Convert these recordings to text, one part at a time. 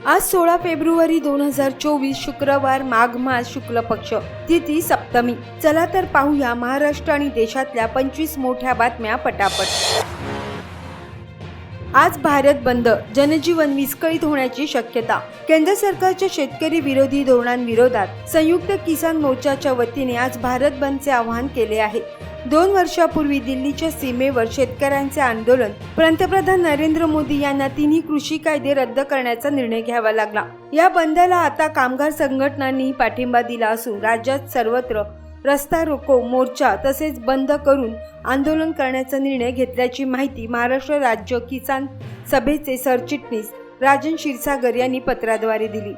आज 16 फेब्रुवारी 2024 शुक्रवार, माघ मास शुक्ल पक्ष, तिथी सप्तमी। चला तर पाहूया महाराष्ट्र आणि देशातल्या 25 मोठ्या बातम्या पटापट। आज भारत बंद, जनजीवन विस्कळीत होण्याची शक्यता। केंद्र सरकारच्या शेतकरी विरोधी धोरणांविरोधात संयुक्त किसान मोर्चाच्या वतीने आज भारत बंदचे आवाहन केले आहे। 2 वर्षापूर्वी दिल्लीच्या सीमेवर शेतकऱ्यांचे आंदोलन, पंतप्रधान नरेंद्र मोदी यांना तिन्ही कृषी कायदे रद्द करण्याचा निर्णय घ्यावा लागला। या बंदला आता कामगार संघटनांनी पाठिंबा दिला असून राज्यात सर्वत्र रस्ता रोको, मोर्चा तसेच बंद करून आंदोलन करण्याचा निर्णय घेतल्याची माहिती महाराष्ट्र राज्य किसान सभेचे सरचिटणीस राजन क्षीरसागर यांनी पत्राद्वारे दिली।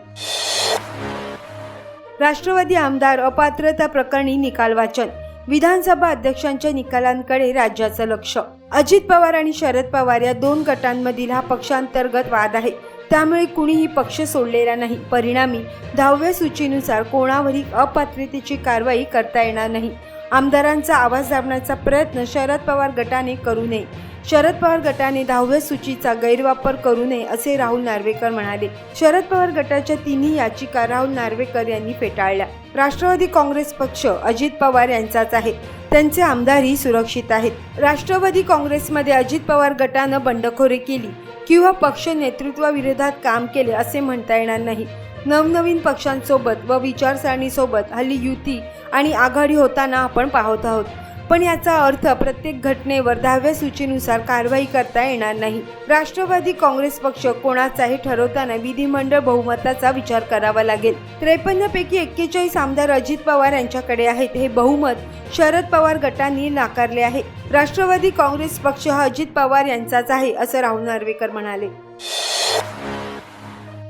राष्ट्रवादी आमदार अपात्रता प्रकरणी निकाल वाचन, विधानसभा अध्यक्षांच्या निकालांकडे राज्याचं लक्ष। अजित पवार आणि शरद पवार या 2 गटांमधील हा पक्षांतर्गत वाद आहे, त्यामुळे कुणीही पक्ष सोडलेला नाही। परिणामी 10व्या सूचीनुसार कोणावरही अपात्रतेची कारवाई करता येणार नाही। आमदारांचा आवाज दाबण्याचा प्रयत्न शरद पवार गटाने करू नये। शरद पवार गटाने 10व्या सूचीचा गैरवापर करू नये असे राहुल नार्वेकर म्हणाले। शरद पवार गटाच्या तिन्ही याचिका राहुल नार्वेकर यांनी फेटाळल्या। राष्ट्रवादी काँग्रेस पक्ष अजित पवार यांचाच आहे, त्यांचे आमदारही सुरक्षित आहेत। राष्ट्रवादी काँग्रेसमध्ये अजित पवार गटानं बंडखोरी केली किंवा पक्ष नेतृत्वाविरोधात काम केले असे म्हणता येणार नाही। नवनवीन पक्षांसोबत व विचारसरणीसोबत हल्ली युती आणि आघाडी होताना आपण पाहत आहोत, पण याचा अर्थ प्रत्येक घटनेवर 10व्या सूचीनुसार कारवाई करता येणार नाही। राष्ट्रवादी काँग्रेस पक्ष कोणाचाही ठरवताना विधिमंडळ बहुमताचा विचार करावा लागेल। 53 पैकी 41 आमदार अजित पवार यांच्याकडे आहेत, हे बहुमत शरद पवार गटांनी नाकारले आहे। राष्ट्रवादी काँग्रेस पक्ष हा अजित पवार यांचाच आहे असं राहुल नार्वेकर म्हणाले।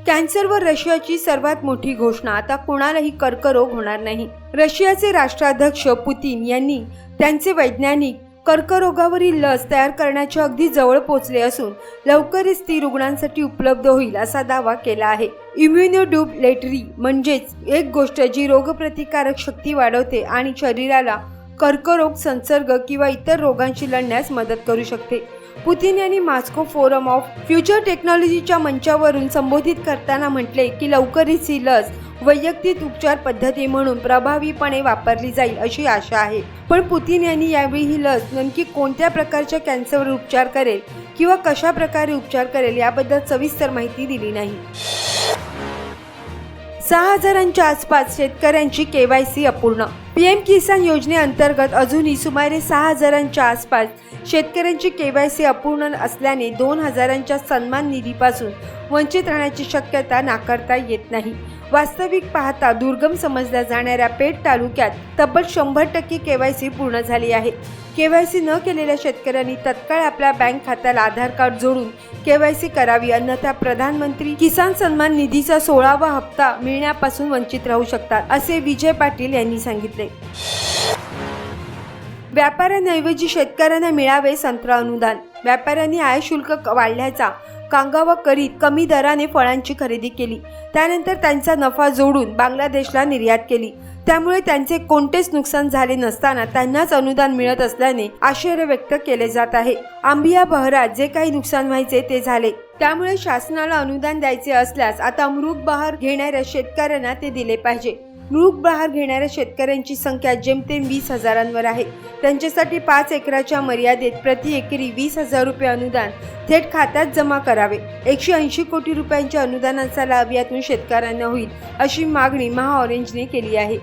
कॅन्सरवर रशियाची सर्वात मोठी घोषणा, आता कोणालाही कर्करोग होणार नाही। रशियाचे राष्ट्राध्यक्ष पुतिन यांनी त्यांचे वैज्ञानिक कर्करोगावरील लस तयार करण्याच्या अगदी जवळ पोहोचले असून लवकरच ती रुग्णांसाठी उपलब्ध होईल असा दावा केला आहे। इम्युनोड्युप्लेटरी म्हणजेच एक गोष्ट जी रोगप्रतिकारक शक्ती वाढवते आणि शरीराला कर्करोग, संसर्ग किंवा इतर रोगांशी लढण्यास मदत करू शकते। पुतिन यांनी मॉस्को फोरम ऑफ फ्युचर टेक्नॉलॉजीच्या मंचावरून संबोधित करताना म्हटले की लवकरच ही लस वैयक्तिक उपचार पद्धती म्हणून प्रभावीपणे वापरली जाईल अशी आशा आहे। पण पुतिन यांनी यावेळी ही लस नेमकी कोणत्या प्रकारच्या कॅन्सरवर उपचार करेल किंवा कशा प्रकारे उपचार करेल याबद्दल सविस्तर माहिती दिली नाही। 6000च्या आसपास शेतकऱ्यांची केवायसी अपूर्ण। पीएम किसान योजनेअंतर्गत अजूनही सुमारे 6000च्या आसपास शेतकऱ्यांची केवायसी अपूर्ण असल्याने 2000च्या सन्मान निधीपासून वंचित राहण्याची शक्यता नाकारता येत नाही। वास्तविक पाहता दुर्गम समजल्या जाणाऱ्या पेठ तालुक्यात तब्बल 100% केवायसी पूर्ण झाली आहे। केवायसी न केलेल्या शेतकऱ्यांनी तत्काळ आपल्या बँक खात्याला आधार कार्ड जोडून केवायसी करावी, अन्यथा प्रधानमंत्री किसान सन्मान निधीचा 16वा हप्ता मिळण्यापासून वंचित राहू शकतात असे विजय पाटील यांनी सांगितले। व्यापाऱ्यांऐवजी शेतकऱ्यांना मिळावे संत्रा अनुदान। व्यापाऱ्यांनी आयात शुल्क वाढल्याचा कांगावा करीत कमी दराने फळांची खरेदी केली, त्यानंतर त्यांचा नफा जोडून बांगलादेशला निर्यात केली। त्यामुळे त्यांचे कोणतेच नुकसान झाले नसताना त्यांनाच अनुदान मिळत असल्याने आश्चर्य व्यक्त केले जात आहे। आंबिया बहरात जे काही नुकसान व्हायचे ते झाले, त्यामुळे शासनाला अनुदान द्यायचे असल्यास आता मृग बहार घेणाऱ्या शेतकऱ्यांना ते दिले पाहिजे। मृग बहार घेणाऱ्या शेतकऱ्यांची संख्या जेमतेम 20,000वर आहे। त्यांच्यासाठी 5 एकराच्या मर्यादेत प्रति एकरी 20,000 रुपये अनुदान थेट खात्यात जमा करावे। 180 कोटी रुपयांच्या अनुदानाचा लाभ यातून शेतकऱ्यांना होईल अशी मागणी महाऑरेंजने केली आहे।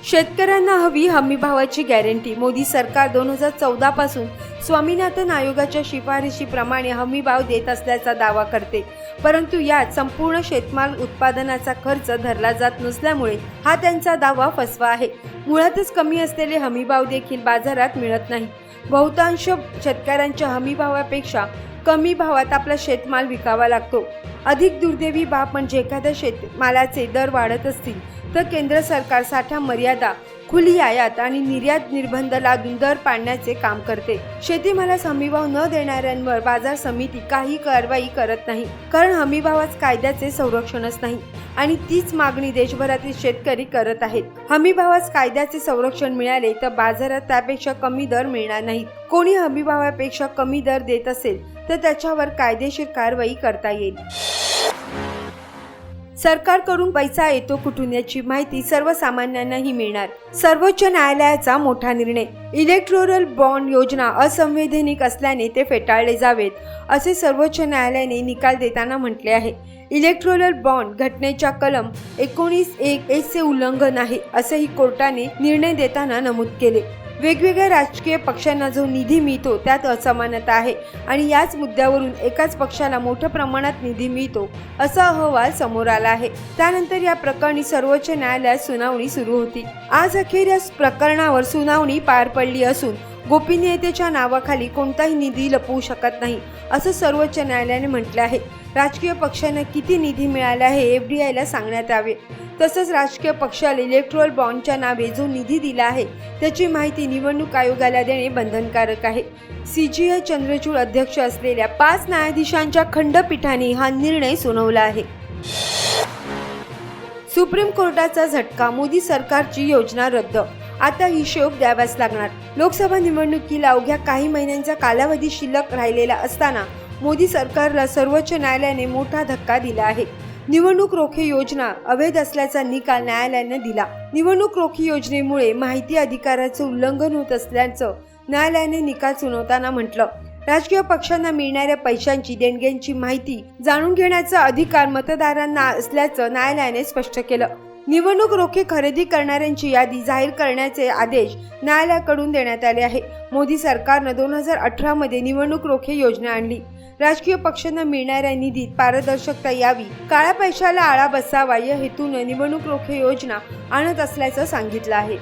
शेतकऱ्यांना हवी हमीभावाची गॅरंटी। मोदी सरकार 2014 पासून स्वामीनाथन आयोगाच्या शिफारशीप्रमाणे हमीभाव देत असल्याचा दावा करते, परंतु यात संपूर्ण शेतमाल उत्पादनाचा खर्च धरला जात नसल्यामुळे हा त्यांचा दावा फसवा आहे। मुळातच कमी असलेले हमीभाव देखील बाजारात मिळत नाही। बहुतांश शेतकऱ्यांच्या हमीभावापेक्षा कमी भावात आपला शेतमाल विकावा लागतो। अधिक दुर्दैवी बाब म्हणजे एखाद्या शेतमालाचे दर वाढत असतील तर केंद्र सरकार साठा मर्यादा खुली आयात आणि निर्यात निर्बंध लादून दर पाडण्याचे काम करते. शेतीमालास हमीभाव न देणाऱ्यांवर बाजार समिती काही कारवाई करत नाही, कारण हमीभावाच कायद्याचे संरक्षणच नाही आणि तीच मागणी देशभरातील शेतकरी करत आहेत. हमीभावास कायद्याचे संरक्षण मिळाले तर बाजारात त्यापेक्षा कमी दर मिळणार नाही. कोणी हमीभावापेक्षा कमी दर देत असेल तर त्याच्यावर कायदेशीर कारवाई करता येईल. सरकारकडून पैसा येतो कुठून याची माहिती सर्वसामान्यांनाही मिळणार. सर्वोच्च न्यायालयाचा मोठा निर्णय. इलेक्टोरल बॉन्ड योजना असंवैधानिक असल्याने ते फेटाळले जावेत असे सर्वोच्च न्यायालयाने निकाल देताना म्हटले आहे. इलेक्टोरल बॉन्ड घटनेच्या कलम 19(1) चे उल्लंघन आहे असेही कोर्टाने निर्णय देताना नमूद केले. वेगवेगळ्या राजकीय पक्षांना जो निधी मिळतो त्यात असमानता आहे आणि याच मुद्द्यावरून एकाच पक्षाला मोठ्या प्रमाणात निधी मिळतो असा अहवाल समोर आला आहे. त्यानंतर या प्रकरणी सर्वोच्च न्यायालयात सुनावणी सुरू होती. आज अखेर या प्रकरणावर सुनावणी पार पडली असून गोपनीयतेच्या नावाखाली कोणताही निधी लपवू शकत नाही असं सर्वोच्च न्यायालयाने म्हटलं आहे. राजकीय पक्षांना किती निधी मिळाला आहे FDIला सांगण्यात यावे. तसंच राजकीय पक्षाला इलेक्टोरल बॉन्डच्या नावे जो निधी दिला आहे त्याची माहिती निवडणूक आयोगाला देणे बंधनकारक आहे. CJI चंद्रचूड अध्यक्ष असलेल्या 5 न्यायाधीशांच्या खंडपीठाने हा निर्णय सुनावला आहे. सुप्रीम कोर्टाचा झटका. मोदी सरकारची योजना रद्द. आता हिशोब द्यावाच लागणार. लोकसभा निवडणुकीला अवघ्या काही महिन्यांचा कालावधी शिल्लक राहिलेला असताना मोदी सरकारला सर्वोच्च न्यायालयाने मोठा धक्का दिला आहे. निवडणूक रोखे योजना अवैध असल्याचा निकाल न्यायालयाने दिला. निवडणूक रोखे योजनेमुळे माहिती अधिकाराचे उल्लंघन होत असल्याचं न्यायालयाने निकाल सुनावताना म्हटलं. राजकीय पक्षांना मिळणाऱ्या पैशांची देणग्यांची माहिती जाणून घेण्याचा अधिकार मतदारांना असल्याचं न्यायालयाने स्पष्ट केलं. निवडणूक रोखे खरेदी करणाऱ्यांची यादी जाहीर करण्याचे आदेश न्यायालयाकडून देण्यात आले आहे. मोदी सरकारनं 2018 मध्ये निवडणूक रोखे योजना आणली. राजकीय पक्षांना मिळणाऱ्या निधीत पारदर्शकता यावी, काळ्या पैशाला आळा बसावा या हेतूने निवडणूक रोखे योजना आणत असल्याचं सांगितलं आहे.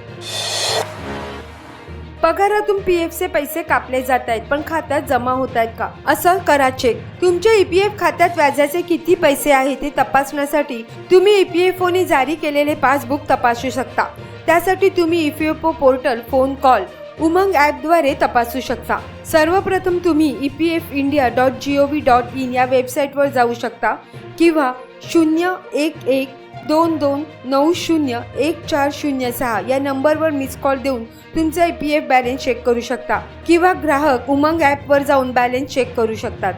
पगारातून PFचे पैसे कापले जात आहेत पण खात्यात जमा होत आहेत का असं करा चेक. तुमच्या EPF खात्यात व्याजाचे किती पैसे आहे ते तपासण्यासाठी तुम्ही EPFOने जारी केलेले पासबुक तपासू शकता. त्यासाठी तुम्ही EPFO पोर्टल, फोन कॉल, उमंग ॲपद्वारे तपासू शकता. सर्वप्रथम तुम्ही epfindia.gov.in या वेबसाईटवर जाऊ शकता किंवा 01122901406 या नंबरवर मिस कॉल देऊन तुमचा EPF बॅलन्स चेक करू शकता किंवा ग्राहक उमंग ॲपवर जाऊन बॅलन्स चेक करू शकतात.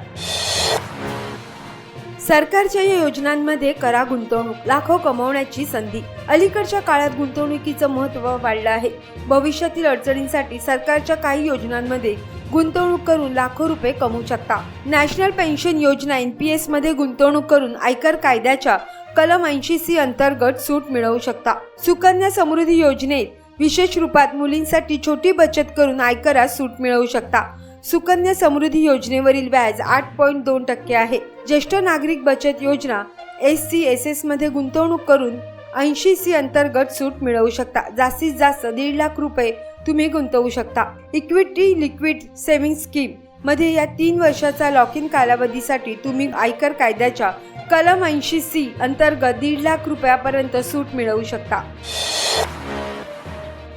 सरकारच्या या योजनांमध्ये करा गुंतवणूक. लाखो कमवण्याची संधी. अलीकडच्या काळात गुंतवणुकीचं महत्त्व वाढलं आहे. भविष्यातील अडचणींसाठी सरकारच्या काही योजनांमध्ये गुंतवणूक करून लाखो रुपये कमवू शकता. नॅशनल पेन्शन योजना NPS मध्ये गुंतवणूक करून आयकर कायद्याच्या कलम 80C अंतर्गत सूट मिळवू शकता. सुकन्या समृद्धी योजनेत विशेष रूपात मुलींसाठी छोटी बचत करून आयकरात सूट मिळवू शकता. सुकन्या समृद्धी योजनेवरील व्याज 8.2% आहे. ज्येष्ठ नागरिक बचत योजना SCSS मध्ये गुंतवणूक करून 80C अंतर्गत सूट मिळवू शकता. जास्तीत जास्त 1.5 लाख रुपये तुम्ही गुंतवू शकता. इक्विटी लिक्विड सेव्हिंग स्कीम मध्ये या 3 वर्षाचा लॉक इन कालावधीसाठी तुम्ही आयकर कायद्याच्या कलम 80C अंतर्गत 1.5 लाख रुपयापर्यंत सूट मिळवू शकता.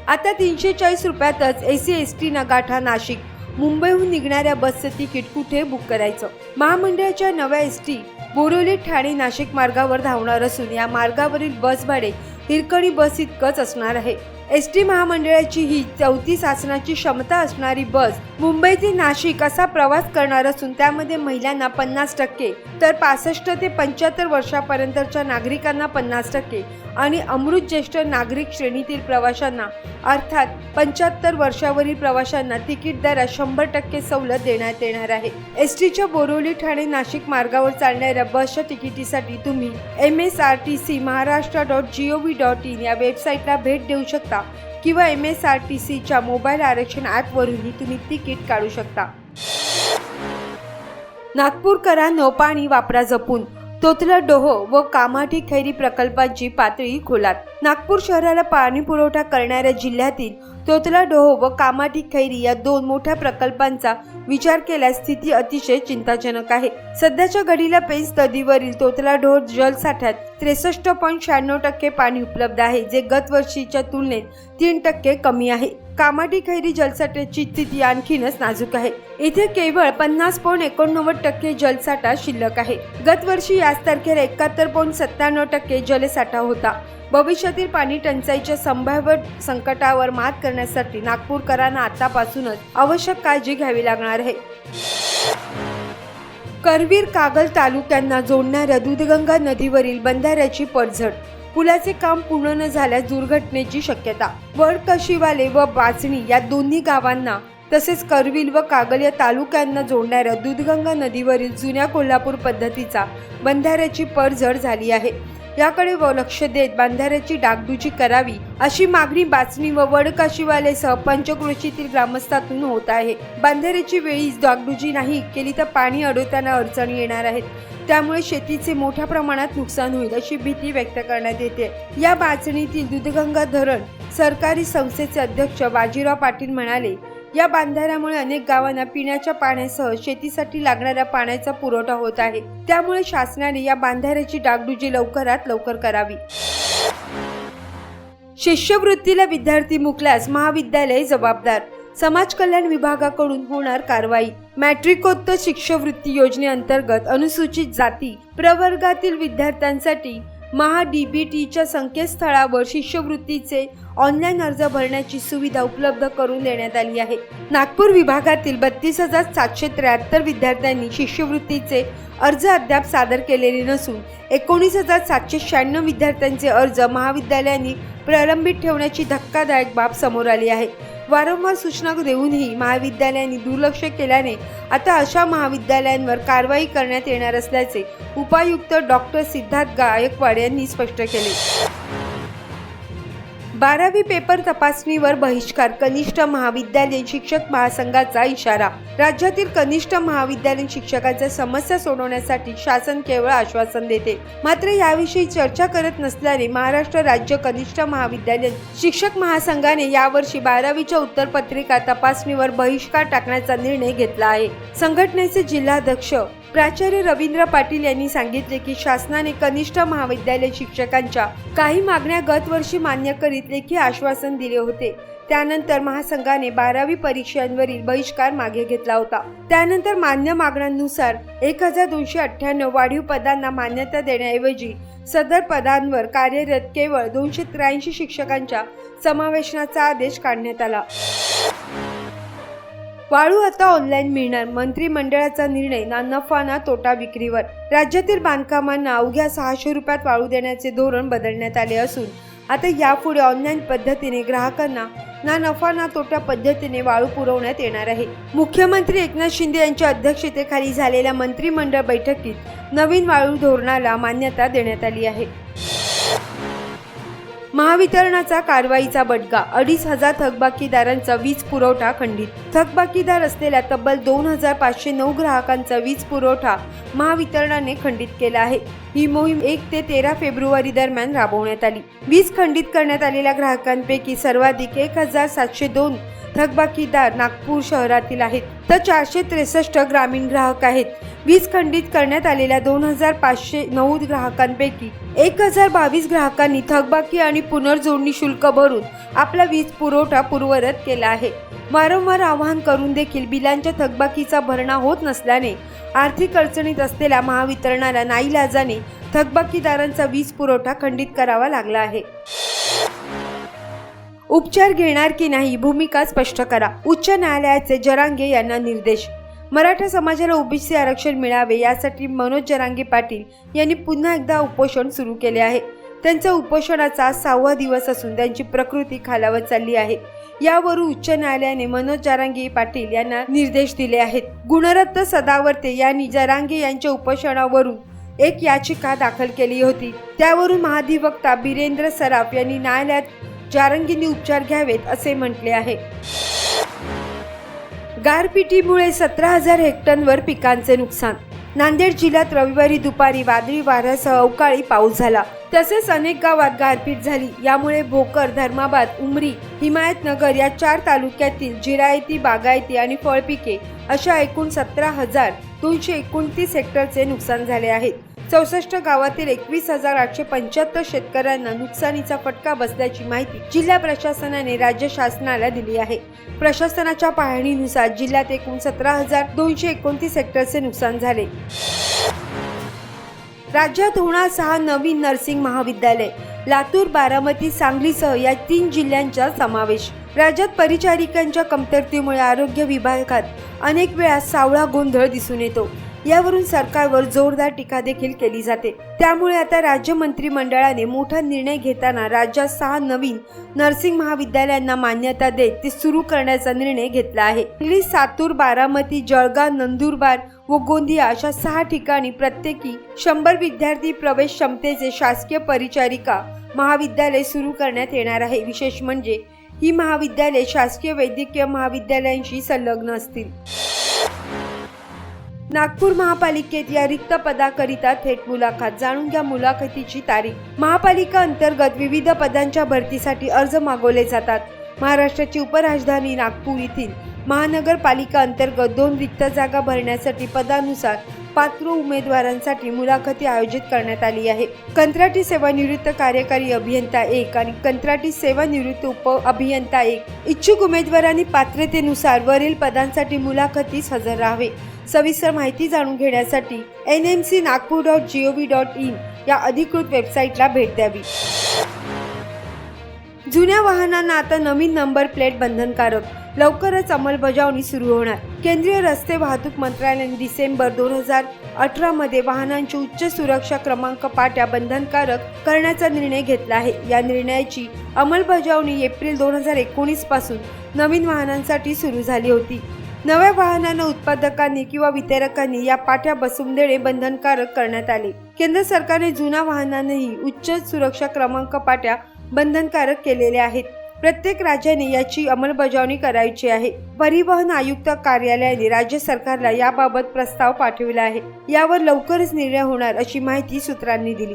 आता 340 रुपयातच AC/ST गाठा नाशिक. मुंबईहून निघणाऱ्या बसचं तिकीट कुठे बुक करायचं? महामंडळाच्या नव्या ST बोरिवली ठाणे नाशिक मार्गावर धावणार असून या मार्गावरील बस भाडे हिरकणी बस इतकंच असणार आहे. ST महामंडळाची ही 34 आसनाची क्षमता असणारी बस मुंबई ते नाशिक असा प्रवास करणार असून त्यामध्ये महिलांना 50% तर 65 ते 75 वर्षापर्यंतच्या नागरिकांना 50% आणि अमृत ज्येष्ठ नागरिक श्रेणीतील प्रवाशांना अर्थात 75 वर्षावरील प्रवाशांना तिकीट दरात 100% सवलत देण्यात येणार आहे. STच्या बोरिवली ठाणे नाशिक मार्गावर चालणाऱ्या बसच्या तिकिटीसाठी तुम्ही msrtcmaharashtra.gov.in या वेबसाईटला भेट देऊ शकता किंवा MSRTCच्या मोबाईल आरक्षण ॲपवरूनही तुम्ही तिकीट काढू शकता. नागपूरकरांनो, पाणी वापरा जपून. तोतलडोह व कामाठी खैरी प्रकल्पांची पातळी खोलात. नागपूर शहराला पाणी पुरवठा करणाऱ्या जिल्ह्यातील तोतला डोह व कामाठी खैरी या दोन मोठ्या प्रकल्पांचा विचार केल्यास स्थिती अतिशय चिंताजनक आहे। सध्याच्या घडीला पेंच नदीवरील तोतला डोह जलसाठ्यात 63.96% पाणी उपलब्ध आहे, जे गत वर्षीच्या तुलनेत 3% कमी आहे। कामाठी खैरी जलसाठ्याची स्थिती आणखीनच नाजूक आहे। इथे केवळ 50.89% जलसाठा शिल्लक आहे। गत वर्षी याच तारखेला 71.97% जलसाठा होता। भविष्यातील पाणी टंचाईच्या संभाव्य संकटावर मात करण्यासाठी नागपूरकरांना आतापासूनच आवश्यक काळजी घ्यावी लागणार आहे। करवीर कागल तालुक्यांना जोडणाऱ्या दूधगंगा नदीवरील बंधाऱ्याची पडझड, पुलाचे काम पूर्ण न झाल्यास दुर्घटनेची शक्यता। वडकशीवाले व बाचणी या दोन्ही गावांना तसेच करवीर व कागल या तालुक्यांना जोडणाऱ्या दूधगंगा नदीवरील जुन्या कोल्हापूर पद्धतीचा बंधाऱ्याची पडझड झाली आहे। याकडे लक्ष देत बंधाऱ्याची डागडुजी करावी अशी मागणी बाचणी व वडकाशीवालेसह पंचक्रोशीतील ग्रामस्थातून होत आहे। बंधाऱ्याची वेळीच डागडुजी नाही केली तर पाणी अडवताना अडचणी येणार आहेत, त्यामुळे शेतीचे मोठ्या प्रमाणात नुकसान होईल अशी भीती व्यक्त करण्यात येते। या बाचणीतील दूधगंगा धरण सरकारी संस्थेचे अध्यक्ष बाजीराव पाटील म्हणाले, या बंधाऱ्यामुळे अनेक गावांना पिण्याच्या पाण्यासह शेतीसाठी लागणाऱ्या पाण्याचा पुरवठा होत आहे, त्यामुळे शासनाने या बंधाऱ्याची डागडुजी लवकरात लवकर करावी। शिष्यवृत्तीला विद्यार्थी मुकल्यास महाविद्यालय जबाबदार, समाज कल्याण विभागाकडून होणार कारवाई। मॅट्रिकोत्तर शिष्यवृत्ती योजनेअंतर्गत अनुसूचित जाती प्रवर्गातील विद्यार्थ्यांसाठी महाडीबीटीच्या संकेतस्थळावर शिष्यवृत्तीचे ऑनलाईन अर्ज भरण्याची सुविधा उपलब्ध करून देण्यात आली आहे। नागपूर विभागातील 32,773 विद्यार्थ्यांनी शिष्यवृत्तीचे अर्ज अद्याप सादर केलेले नसून 19,796 विद्यार्थ्यांचे अर्ज महाविद्यालयांनी प्रलंबित ठेवण्याची धक्कादायक बाब समोर आली आहे। वारंवार सूचना देऊनही महाविद्यालयांनी दुर्लक्ष केल्याने आता अशा महाविद्यालयांवर कारवाई करण्यात येणार असल्याचे उपायुक्त डॉक्टर सिद्धार्थ गायकवाड यांनी स्पष्ट केले। 12वी पेपर तपासणीवर बहिष्कार, कनिष्ठ महाविद्यालयीन शिक्षक महासंघाचा इशारा। राज्यातील कनिष्ठ महाविद्यालयीन शिक्षकांच्या समस्या सोडवण्यासाठी शासन केवळ आश्वासन देते, मात्र याविषयी चर्चा करत नसल्याने महाराष्ट्र राज्य कनिष्ठ महाविद्यालयीन शिक्षक महासंघाने यावर्षी 12वीच्या उत्तरपत्रिका तपासणीवर बहिष्कार टाकण्याचा निर्णय घेतला आहे। संघटनेचे जिल्हाध्यक्ष प्राचार्य रवींद्र पाटील यांनी सांगितले की शासनाने कनिष्ठ महाविद्यालय शिक्षकांच्या काही मागण्या गत वर्षी मान्य करीत लेखी आश्वासन दिले होते। त्यानंतर महासंघाने 12वी परीक्षांवरील बहिष्कार मागे घेतला होता। त्यानंतर मान्य मागण्यांनुसार 1298 वाढीव पदांना मान्यता देण्याऐवजी सदर पदांवर कार्यरत केवळ 283 शिक्षकांच्या समावेशनाचा आदेश काढण्यात आला। वाळू आता ऑनलाईन मिळणार, मंत्रिमंडळाचा निर्णय, ना नफा ना तोटा विक्रीवर। राज्यातील बांधकामांना अवघ्या 600 रुपयात वाळू देण्याचे धोरण बदलण्यात आले असून आता यापुढे ऑनलाईन पद्धतीने ग्राहकांना ना नफा ना तोटा पद्धतीने वाळू पुरवण्यात येणार आहे। मुख्यमंत्री एकनाथ शिंदे यांच्या अध्यक्षतेखाली झालेल्या मंत्रिमंडळ बैठकीत नवीन वाळू धोरणाला मान्यता देण्यात आली आहे। महावितरणाचा कारवाईचा बडगा, 2,500 थकबाकीदारांचा वीज पुरवठा खंडित। थकबाकीदार असलेल्या तब्बल 2,509 ग्राहकांचा वीज पुरवठा महावितरणाने खंडित केला आहे। ही मोहीम 1 ते 13 फेब्रुवारी दरम्यान राबवण्यात आली। वीज खंडित करण्यात आलेल्या ग्राहकांपैकी सर्वाधिक 1,702 थकबाकीदार नागपूर शहरातील आहेत, तर 463 ग्रामीण ग्राहक आहेत। वीज खंडित करण्यात आलेल्या 2,509 ग्राहकांपैकी 1,022 ग्राहकांनी थकबाकी आणि पुनर्जोडणी शुल्क भरून आपला वीज पुरवठा पूर्ववत केला आहे। वारंवार आवाहन करून देखील बिलांच्या थकबाकीचा भरणा होत नसल्याने आर्थिक अडचणीत असलेल्या महावितरणाला नाईलाजाने थकबाकीदारांचा वीज पुरवठा खंडित करावा लागला आहे। उपचार घेणार की नाही, भूमिका स्पष्ट करा, उच्च न्यायालयाचे जरांगे यांना निर्देश। मराठा समाजाला ओबीसी आरक्षण मिळावे यासाठी मनोज जरांगे पाटील यांनी पुन्हा एकदा उपोषण सुरू केले आहे। त्यांच्या उपोषणाचा 6वा दिवस असून त्यांची प्रकृती खालावत चालली आहे। यावरून उच्च न्यायालयाने मनोज जरांगे पाटील यांना निर्देश दिले आहेत। गुणरत्न सदावर्ते यांनी जरांगे यांच्या उपोषणावरून एक याचिका दाखल केली होती। त्यावरून महाधिवक्ता बिरेंद्र सराफ यांनी न्यायालयात जारंगींनी उपचार घ्यावेत असे म्हटले आहे। गारपिटीमुळे 17,000 हेक्टरवर पिकांचे नुकसान। नांदेड जिल्ह्यात रविवारी दुपारी वादळी वाऱ्यासह अवकाळी पाऊस झाला। तसेच अनेक गावात गारपीट झाली। यामुळे भोकर, धर्माबाद, उमरी, हिमायतनगर या 4 तालुक्यातील जिरायती, बागायती आणि फळपिके अशा एकूण 17,229 हेक्टरचे नुकसान झाले आहे। 64 गावातील 21,875 शेतकऱ्यांना नुकसानीचा फटका बसल्याची माहिती जिल्हा प्रशासनाने राज्य शासनाला दिली आहे। प्रशासनाच्या पाहणीनुसार जिल्ह्यात एकूण 17,229 हेक्टरचे नुकसान झाले। राज्यात होणार 6 नवीन नर्सिंग महाविद्यालय, लातूर, बारामती, सांगलीसह या 3 जिल्ह्यांचा समावेश। राज्यात परिचारिकांच्या कमतरतेमुळे आरोग्य विभागात अनेक वेळा सावळा गोंधळ दिसून येतो। यावरून सरकारवर जोरदार टीका देखील केली जाते। त्यामुळे आता राज्य मंत्रिमंडळाने मोठा निर्णय घेताना राज्यात 6 नवीन नर्सिंग महाविद्यालयांना मान्यता देत ते सुरू करण्याचा निर्णय घेतला आहे। सांगली, सातूर, बारामती, जळगाव, नंदुरबार व गोंदिया अशा 6 ठिकाणी प्रत्येकी 100 विद्यार्थी प्रवेश क्षमतेचे शासकीय परिचारिका महाविद्यालय सुरू करण्यात येणार आहे। विशेष म्हणजे ही महाविद्यालये शासकीय वैद्यकीय महाविद्यालयांशी संलग्न असतील। नागपूर महापालिकेत या रिक्त पदाकरिता थेट मुलाखत, जाणून घ्या मुलाखतीची तारीख। महापालिका अंतर्गत विविध पदांच्या भरतीसाठी अर्ज मागवले जातात। महाराष्ट्राची उपराजधानी नागपूर येथील महानगरपालिका अंतर्गत 2 रिक्त जागा भरण्यासाठी पदानुसार पात्र उमेदवारांसाठी मुलाखती आयोजित करण्यात आली आहे। कंत्राटी सेवानिवृत्त कार्यकारी अभियंता 1 आणि कंत्राटी सेवानिवृत्त उप अभियंता 1 इच्छुक उमेदवारांनी पात्रतेनुसार वरील पदांसाठी मुलाखतीस हजर राहावे। सविस्तर माहिती जाणून घेण्यासाठी nmcnagpur.gov.in या अधिकृत वेबसाईटला भेट द्यावी। जुन्या वाहनांना आता नवीन नंबर प्लेट बंधनकारक, लवकरच अंमलबजावणी सुरू होणार। केंद्रीय रस्ते वाहतूक मंत्रालयाने डिसेंबर 2018 मध्ये वाहनांची उच्च सुरक्षा क्रमांक पाट्या बंधनकारक करण्याचा निर्णय घेतला आहे। या निर्णयाची अंमलबजावणी एप्रिल 2019 पासून नवीन वाहनांसाठी सुरू झाली होती। नव्या वाहनांना उत्पादकांनी किंवा वितरकांनी या पाट्या बसवून देणे बंधनकारक करण्यात आले। केंद्र सरकारने जुन्या वाहनांनाही उच्च सुरक्षा क्रमांक पाट्या बंधनकारक केलेल्या आहेत। प्रत्येक राज्याने याची अंमलबजावणी करायची आहे। परिवहन आयुक्त कार्यालयाने राज्य सरकारला याबाबत प्रस्ताव पाठविला आहे। यावर लवकरच निर्णय होणार अशी माहिती सूत्रांनी दिली।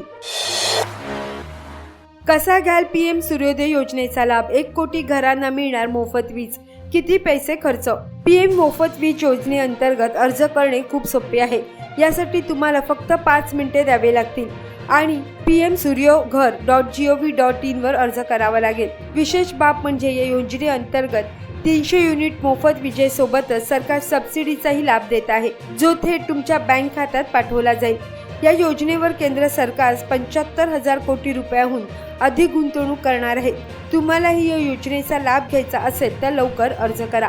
कसा घ्याल पीएम सूर्योदय योजनेचा लाभ? 1 कोटी घरांना मिळणार मोफत वीज, किती पैसे खर्च? पीएम मोफत वीज योजनेअंतर्गत अर्ज करणे खूप सोपे आहे। यासाठी तुम्हाला फक्त 5 मिनिटे द्यावे लागतील आणि pmsuryoghar.gov.in वर अर्ज करावा लागेल। विशेष बाब म्हणजे या योजनेअंतर्गत 300 युनिट मोफत विजेसोबतच सरकार सबसिडीचाही लाभ देत आहे, जो थेट तुमच्या बँक खात्यात पाठवला जाईल। या योजनेवर केंद्र सरकार 75,000 कोटी रुपयांहून अधिक गुंतवणूक करणार आहे। तुम्हालाही या योजनेचा लाभ घ्यायचा असेल तर लवकर अर्ज करा।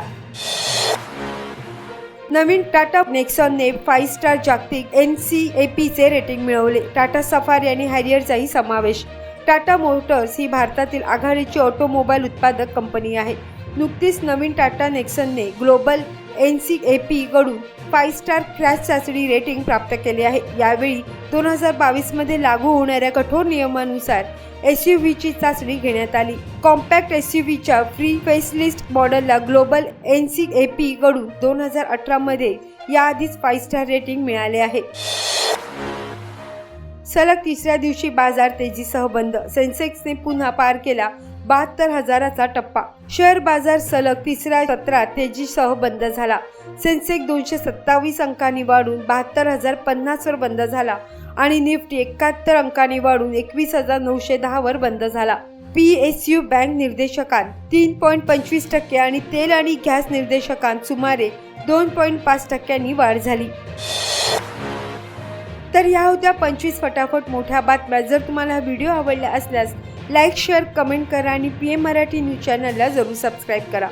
नवीन टाटा नेक्सॉनने 5 स्टार जागतिक NCAP चे रेटिंग मिळवले। टाटा सफारी आणि हॅरियरचाही समावेश। टाटा मोटर्स ही भारतातील आघाडीची ऑटोमोबाईल उत्पादक कंपनी आहे। नुकतीच नवीन टाटा नेक्सॉनने ग्लोबल NCAP कडून 5 स्टार क्रॅश चाचणी रेटिंग प्राप्त केले आहे। यावेळी 2022 मध्ये लागू होणाऱ्या कठोर नियमानुसार SUVची चाचणी घेण्यात आली। कॉम्पॅक्ट SUVच्या फ्री फेसलिफ्ट मॉडेलला ग्लोबल NCAP कडून 2018 मध्ये याआधीच 5 स्टार रेटिंग मिळाले आहे। सलग 3ऱ्या दिवशी बाजार तेजीसह बंद। सेन्सेक्सने पुन्हा पार केला 72,000चा टप्पा। शेअर बाजार सलग 3ऱ्या सत्रात तेजीसह बंद झाला। सेन्सेक्स 227 अंकांनी वाढून 72,050 वर बंद झाला आणि निफ्टी 71 अंकांनी वाढून 21,910 वर बंद झाला। PSU बँक निर्देशकांत 3.25% आणि तेल आणि गॅस निर्देशकांत सुमारे 2.5% वाढ झाली। तर या होत्या 25 फटाफट मोठ्या बातम्या। जर तुम्हाला हा व्हिडिओ आवडला असल्यास लाईक, शेअर, कमेंट करा आणि PM मराठी न्यूज चॅनलला जरूर सबस्क्राईब करा।